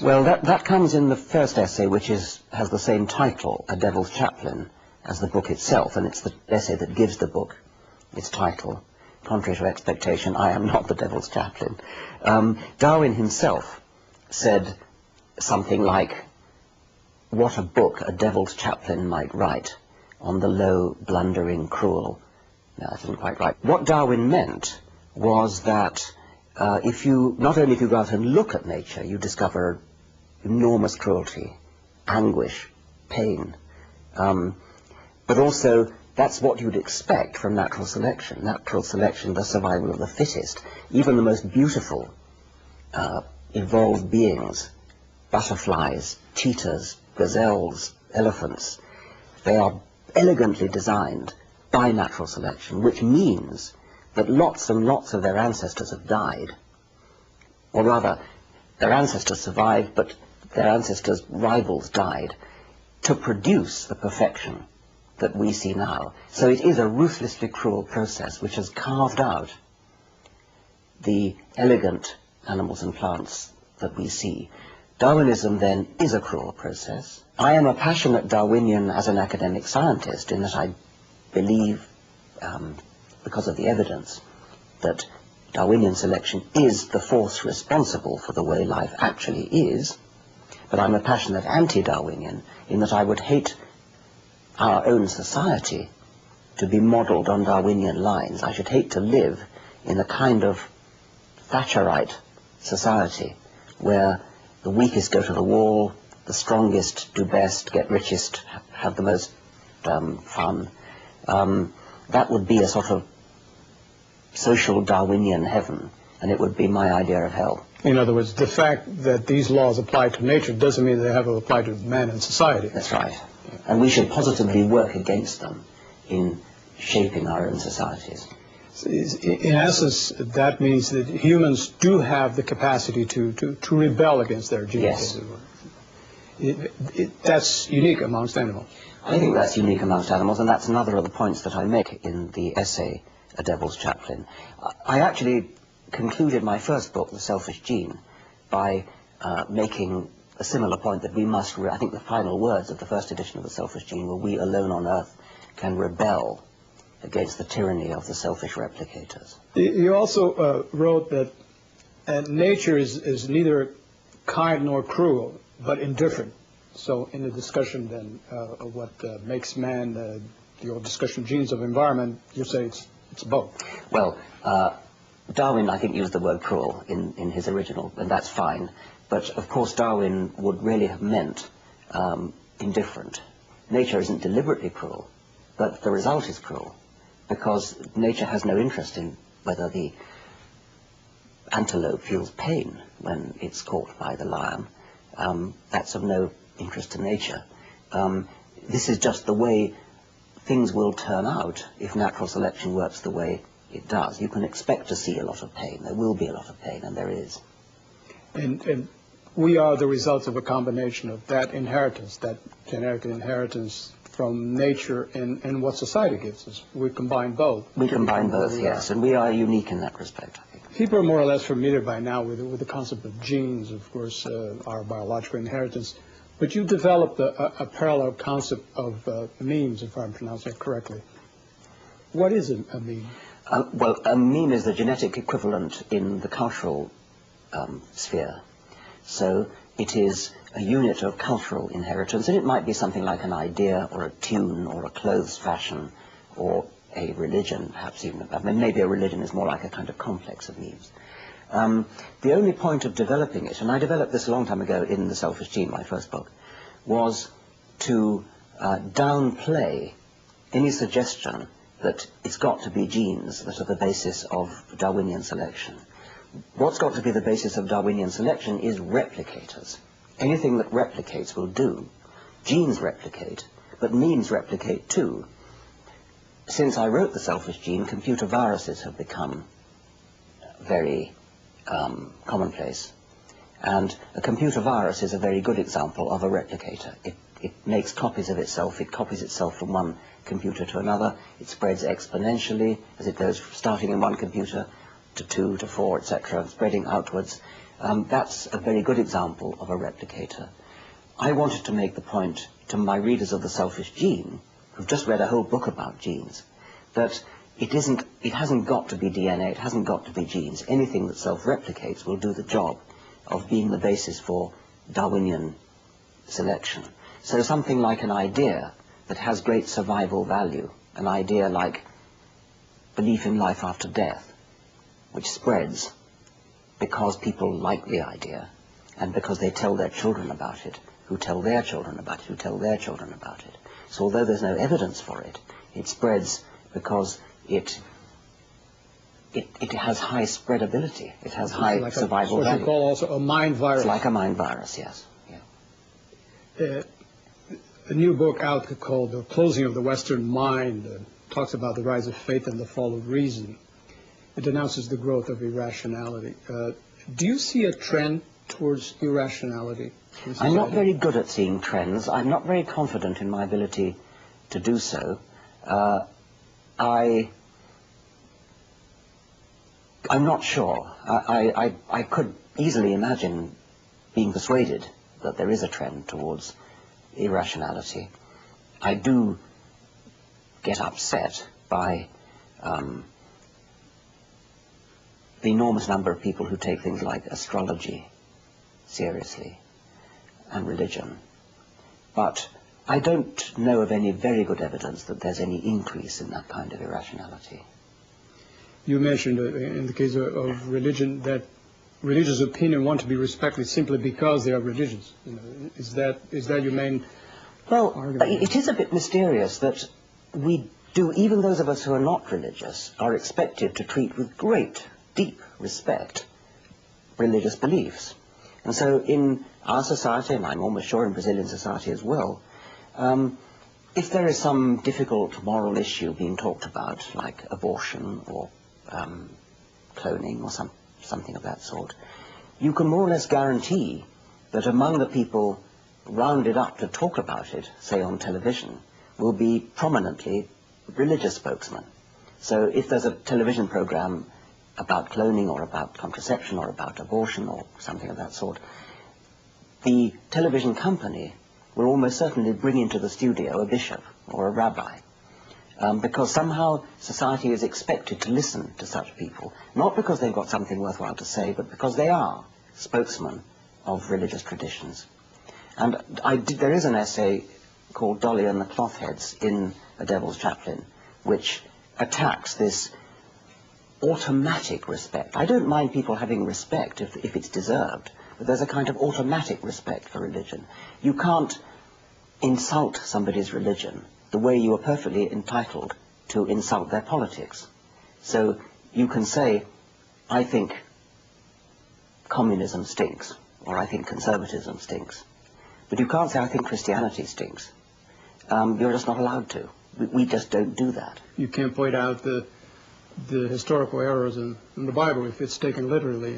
Well, that comes in the first essay, which has the same title, A Devil's Chaplain, as the book itself, and it's the essay that gives the book its title. Contrary to expectation, I am not the devil's chaplain. Darwin himself said something like, what a book a devil's chaplain might write on the low, blundering, cruel. No, that isn't quite right. What Darwin meant was that not only if you go out and look at nature, you discover enormous cruelty, anguish, pain, but also that's what you'd expect from natural selection. Natural selection, the survival of the fittest. Even the most beautiful evolved beings, butterflies, cheetahs, gazelles, elephants, they are elegantly designed by natural selection, which means that lots and lots of their ancestors have died. Or rather, their ancestors survived, but their ancestors' rivals died to produce the perfection that we see now. So it is a ruthlessly cruel process which has carved out the elegant animals and plants that we see. Darwinism, then, is a cruel process. I am a passionate Darwinian as an academic scientist in that I believe, because of the evidence, that Darwinian selection is the force responsible for the way life actually is. But I'm a passionate anti-Darwinian in that I would hate our own society to be modelled on Darwinian lines. I should hate to live in a kind of Thatcherite society where the weakest go to the wall, the strongest do best, get richest, have the most fun. That would be a sort of social Darwinian heaven, and it would be my idea of hell. In other words, the fact that these laws apply to nature doesn't mean they have to apply to man and society. That's right. And we should positively work against them in shaping our own societies. In essence, that means that humans do have the capacity to rebel against their genes. Yes. That's unique amongst animals. I think that's unique amongst animals, and that's another of the points that I make in the essay, A Devil's Chaplain. I actually concluded my first book, The Selfish Gene, by making a similar point that we must, I think the final words of the first edition of The Selfish Gene were, we alone on Earth can rebel against the tyranny of the selfish replicators. You also wrote that nature is neither kind nor cruel, but indifferent. So in the discussion then of what makes man, your discussion of genes of environment, you say it's both. Well, Darwin, I think, used the word cruel in his original, and that's fine. But, of course, Darwin would really have meant indifferent. Nature isn't deliberately cruel, but the result is cruel, because nature has no interest in whether the antelope feels pain when it's caught by the lion. That's of no interest to nature. This is just the way things will turn out if natural selection works the way it does. You can expect to see a lot of pain. There will be a lot of pain, and there is. And we are the results of a combination of that inheritance, that genetic inheritance from nature and what society gives us. We combine both. We combine both, yes, and we are unique in that respect, I think. People are more or less familiar by now with the concept of genes, of course, our biological inheritance. But you developed a parallel concept of memes, if I'm pronouncing it correctly. What is a meme? Well, a meme is the genetic equivalent in the cultural sphere. So it is a unit of cultural inheritance, and it might be something like an idea or a tune or a clothes fashion or a religion, perhaps even. I mean, maybe a religion is more like a kind of complex of memes. The only point of developing it, and I developed this a long time ago in The Selfish Gene, my first book, was to downplay any suggestion that it's got to be genes that are the basis of Darwinian selection. What's got to be the basis of Darwinian selection is replicators. Anything that replicates will do. Genes replicate, but memes replicate too. Since I wrote The Selfish Gene, computer viruses have become very commonplace. And a computer virus is a very good example of a replicator. It makes copies of itself. It copies itself from one computer to another. It spreads exponentially as it goes, starting in one computer to 2 to 4, etc., spreading outwards. That's a very good example of a replicator. I wanted to make the point to my readers of The Selfish Gene, who've just read a whole book about genes, that it hasn't got to be DNA, it hasn't got to be genes. Anything that self-replicates will do the job of being the basis for Darwinian selection. So something like an idea that has great survival value, an idea like belief in life after death, which spreads because people like the idea and because they tell their children about it, who tell their children about it, who tell their children about it. So although there's no evidence for it, it spreads because it has high spreadability. It has high like survival what value. you call also a mind virus. It's like a mind virus, yes. Yeah. A new book out called The Closing of the Western Mind talks about the rise of faith and the fall of reason. It denounces the growth of irrationality. Do you see a trend towards irrationality in society? I'm not very good at seeing trends. I'm not very confident in my ability to do so. I'm not sure. I could easily imagine being persuaded that there is a trend towards irrationality. I do get upset by the enormous number of people who take things like astrology seriously and religion. But I don't know of any very good evidence that there's any increase in that kind of irrationality. You mentioned in the case of religion that religious opinion want to be respected simply because they are religious. You know, is that your main argument? It is a bit mysterious that we do, even those of us who are not religious, are expected to treat with great, deep respect religious beliefs. And so in our society, and I'm almost sure in Brazilian society as well, if there is some difficult moral issue being talked about, like abortion or cloning or something of that sort, you can more or less guarantee that among the people rounded up to talk about it, say on television, will be prominently religious spokesmen. So if there's a television program about cloning or about contraception or about abortion or something of that sort, the television company will almost certainly bring into the studio a bishop or a rabbi, because somehow society is expected to listen to such people, not because they've got something worthwhile to say, but because they are spokesmen of religious traditions. And there is an essay called Dolly and the Clothheads in A Devil's Chaplain, which attacks this automatic respect. I don't mind people having respect if it's deserved, but there's a kind of automatic respect for religion. You can't insult somebody's religion the way you are perfectly entitled to insult their politics. So you can say, I think communism stinks, or I think conservatism stinks. But you can't say, I think Christianity stinks. You're just not allowed to. We just don't do that. You can't point out the historical errors in the Bible if it's taken literally.